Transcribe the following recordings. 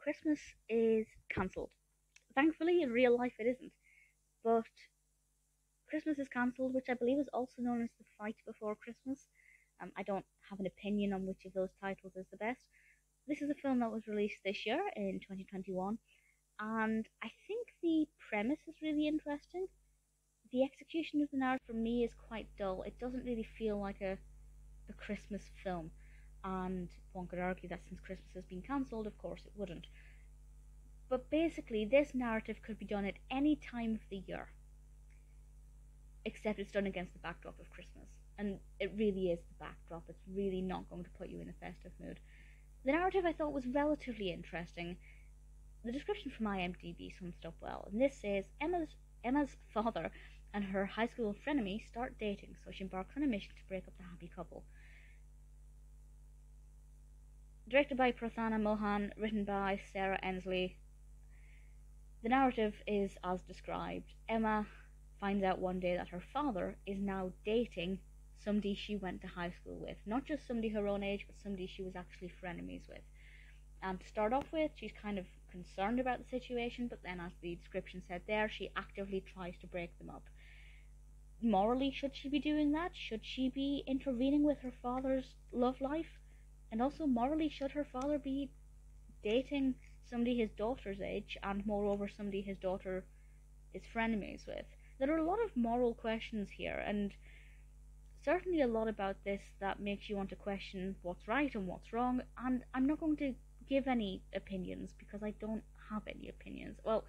Christmas is cancelled. Thankfully, in real life, it isn't. But Christmas is cancelled, which I believe is also known as the fight before Christmas. I don't have an opinion on which of those titles is the best. This is a film that was released this year in 2021, and I think the premise is really interesting. The execution of the narrative for me is quite dull. It doesn't really feel like a Christmas film, and one could argue that since Christmas has been cancelled, of course it wouldn't. But basically, this narrative could be done at any time of the year, except it's done against the backdrop of Christmas. And it really is the backdrop. It's really not going to put you in a festive mood. The narrative I thought was relatively interesting. The description from IMDb sums it up well. And this says, Emma's father and her high school frenemy start dating, so she embarks on a mission to break up the happy couple. Directed by Prarthana Mohan, written by Sara Endsley. The narrative is as described. Emma finds out one day that her father is now dating somebody she went to high school with. Not just somebody her own age, but somebody she was actually frenemies with. And to start off with, she's kind of concerned about the situation, but then, as the description said there, she actively tries to break them up. Morally, should she be doing that? Should she be intervening with her father's love life? And also, morally, should her father be dating somebody his daughter's age, and moreover, somebody his daughter is frenemies with? There are a lot of moral questions here, and certainly a lot about this that makes you want to question what's right and what's wrong, and I'm not going to give any opinions because I don't have any opinions. Well,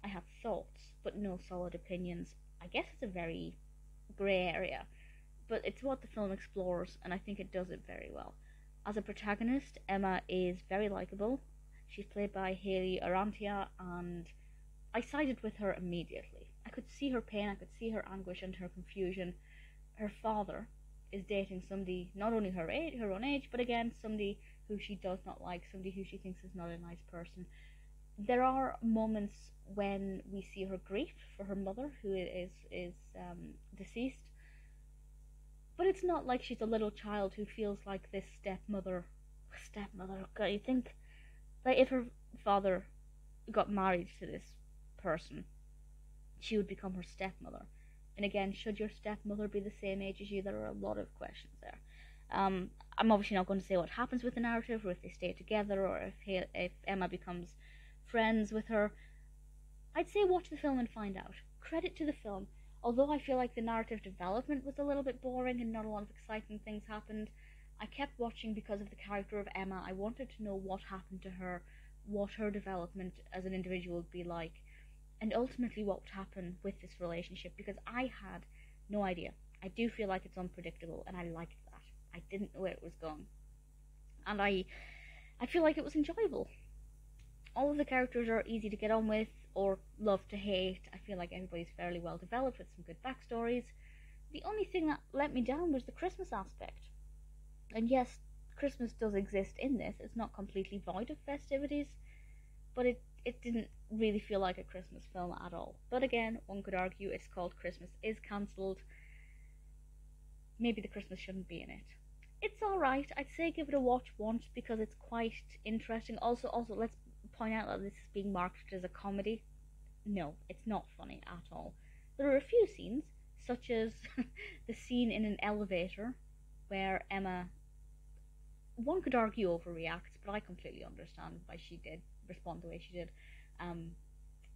I have thoughts, but no solid opinions. I guess it's a very grey area, but it's what the film explores, and I think it does it very well. As a protagonist, Emma is very likeable. She's played by Hayley Orrantia, and I sided with her immediately. I could see her pain, I could see her anguish and her confusion. Her father is dating somebody not only her own age, but again, somebody who she does not like, somebody who she thinks is not a nice person. There are moments when we see her grief for her mother, who is deceased, but it's not like she's a little child who feels like this stepmother. God, you think, like, if her father got married to this person, she would become her stepmother. And again, should your stepmother be the same age as you? There are a lot of questions there. I'm obviously not going to say what happens with the narrative, or if they stay together, or if Emma becomes friends with her. I'd say watch the film and find out. Credit to the film. Although I feel like the narrative development was a little bit boring and not a lot of exciting things happened, I kept watching because of the character of Emma. I wanted to know what happened to her, what her development as an individual would be like, and ultimately what would happen with this relationship, because I had no idea. I do feel like it's unpredictable, and I liked that. I didn't know where it was going. And I feel like it was enjoyable. All of the characters are easy to get on with, or love to hate. I feel like everybody's fairly well developed with some good backstories. The only thing that let me down was the Christmas aspect. And yes, Christmas does exist in this. It's not completely void of festivities, but it didn't really feel like a Christmas film at all. But again, one could argue it's called Christmas is cancelled. Maybe the Christmas shouldn't be in it. It's alright. I'd say give it a watch once because it's quite interesting. Also, let's point out that this is being marketed as a comedy. No, it's not funny at all. There are a few scenes, such as the scene in an elevator where Emma, one could argue, overreacts, but I completely understand why she did respond the way she did.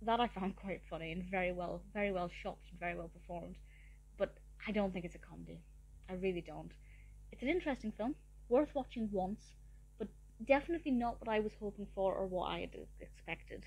That I found quite funny and very well shot and very well performed. But I don't think it's a comedy. I really don't. It's an interesting film, worth watching once, but definitely not what I was hoping for or what I had expected.